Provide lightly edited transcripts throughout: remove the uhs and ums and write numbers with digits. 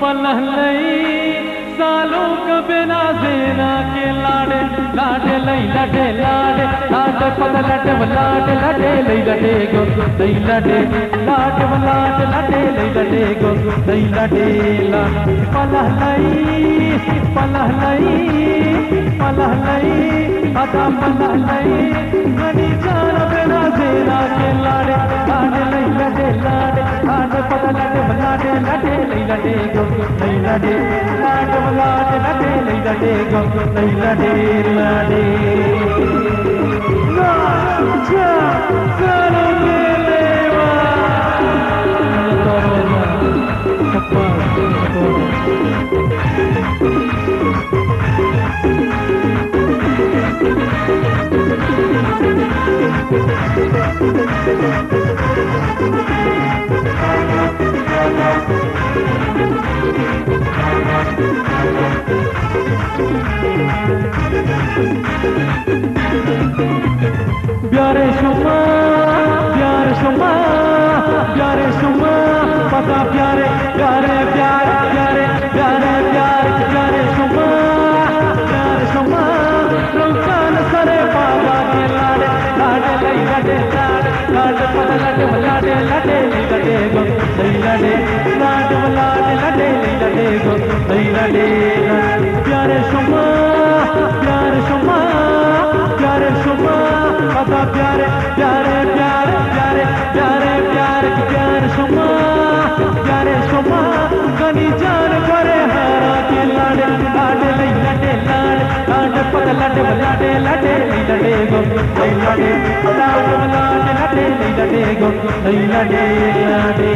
पलहलई सालों कबे ना जेना के लाडे लाडे लई लडे लाडे लाडे पललटे लाडे लडे लई लडे गो लई लडे लाडे लाडे लडे लई लडे गो लई लडे पलहलई पलहलई पलहलई अदा पलहलई गनी जान बेना जेना के लाडे लाडे लई लडे लाडे लाडे पललटे लाडे लडे लई लडे गो लई लडे लाडे लाडे लडे लई लडे गो लई लडे लाडे लाजा करोगे लेवा तोरोना सपा प्यारे शुमा प्यारे शुमा प्यारे शुमा पता प्यारे प्यारे प्यारे प्यारे प्यारे प्यारे प्यारे शुमा रंकान सरे बाबा के लाडे लाडे लई लडे लाडे लाडे पता लडे लाडे लडे लई लडे गो लई लडे लाडे लाडे लडे लई लडे गो लई लडे प्यारे शुमा प्यारे शुमा प्यारे शुमा पता प्यारे प्यारे प्यारे प्यारे प्यारे प्यारे प्यारे शुमा गनी जान करे हारा के लाडे लाडे लई लडे लाडे लाडे पता लडे लाडे लडे लई लडे गो लई लडे लाडे लाडे लडे लई लडे गो लई लडे लाडे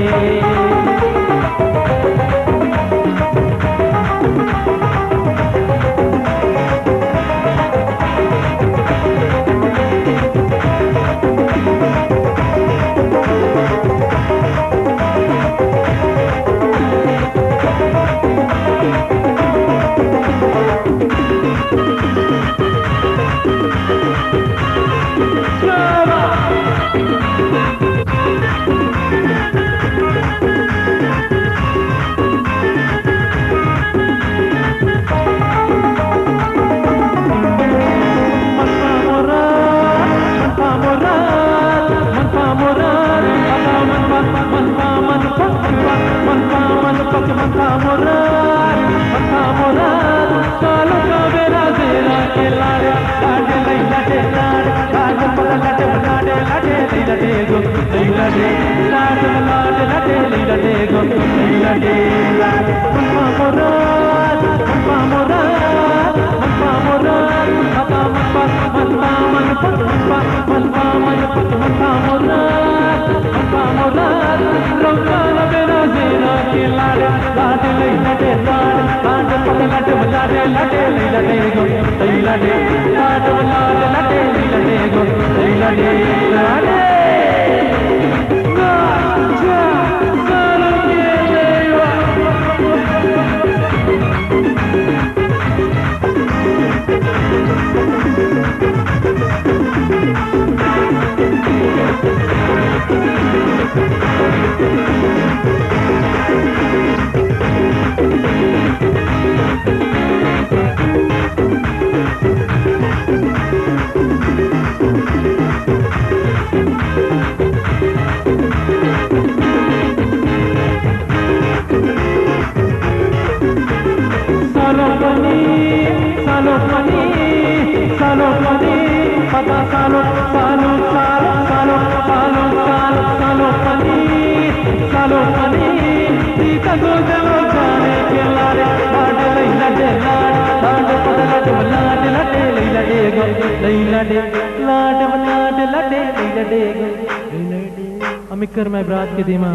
अमिकर मैं बरात के दीमा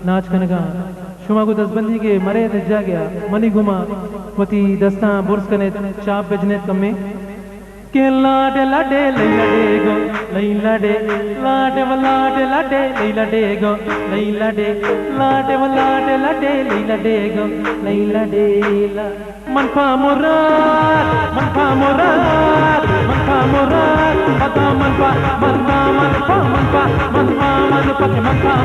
नाच कनगा शुमा को दसबंदी के मरे जा गया मनी घुमा वती दस्ता बुर्स कने चाप बजने कमे के लाडे लाडे लैला डेगो लैला डे लाडे लाडे लाडे लैला डेगो लैला डे लाडे लाडे लाडे लैला डेगो लैला डेला मनफा मुराद मनफा मुराद मनफा मुराद पता मनफा मनफा मनफा मनफा मनफा मनफा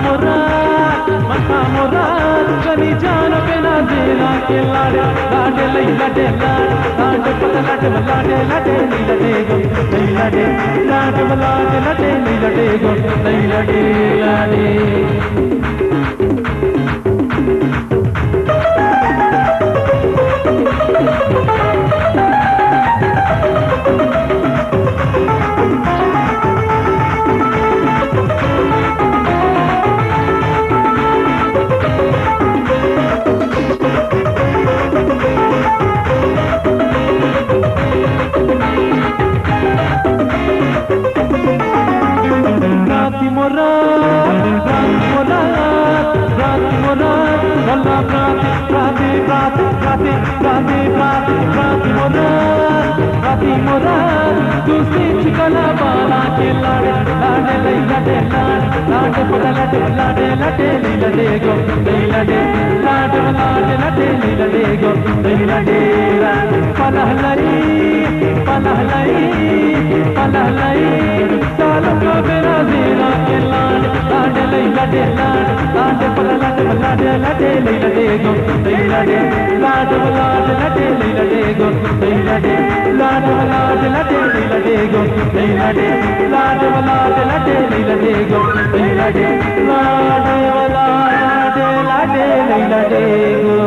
मनफा मुराद कनी जान पे ना देना के लाडे लाडे लैला डे लाडे पता लाडे लाडे लाडे लैला डेगो लैला डे लाडे लाडे लाडे लैला डेगो लैला डे लाडे दूसरी ठिकाना बाला के लाडे लाडे लैला डे लाडे पता लाडे लाडे लाडे लैला डेगो लैला डे लाडे लाडे लाडे लैला डेगो लैला डे पलहलाई पलहलाई पलहलाई सालों का बेरा देना के लाडे लाडे लैला डे लाडे पता लाडे लाडे लाडे लैला डेगो लैला डे लाडे लाडे लाडे लैला डेगो लैला डे लाडे लाडे लाडे लैला डेगो लैला डे लाडे लाडे लाडे लैला डेगो लैला डे लाडे लाडे लाडे लैला डेगो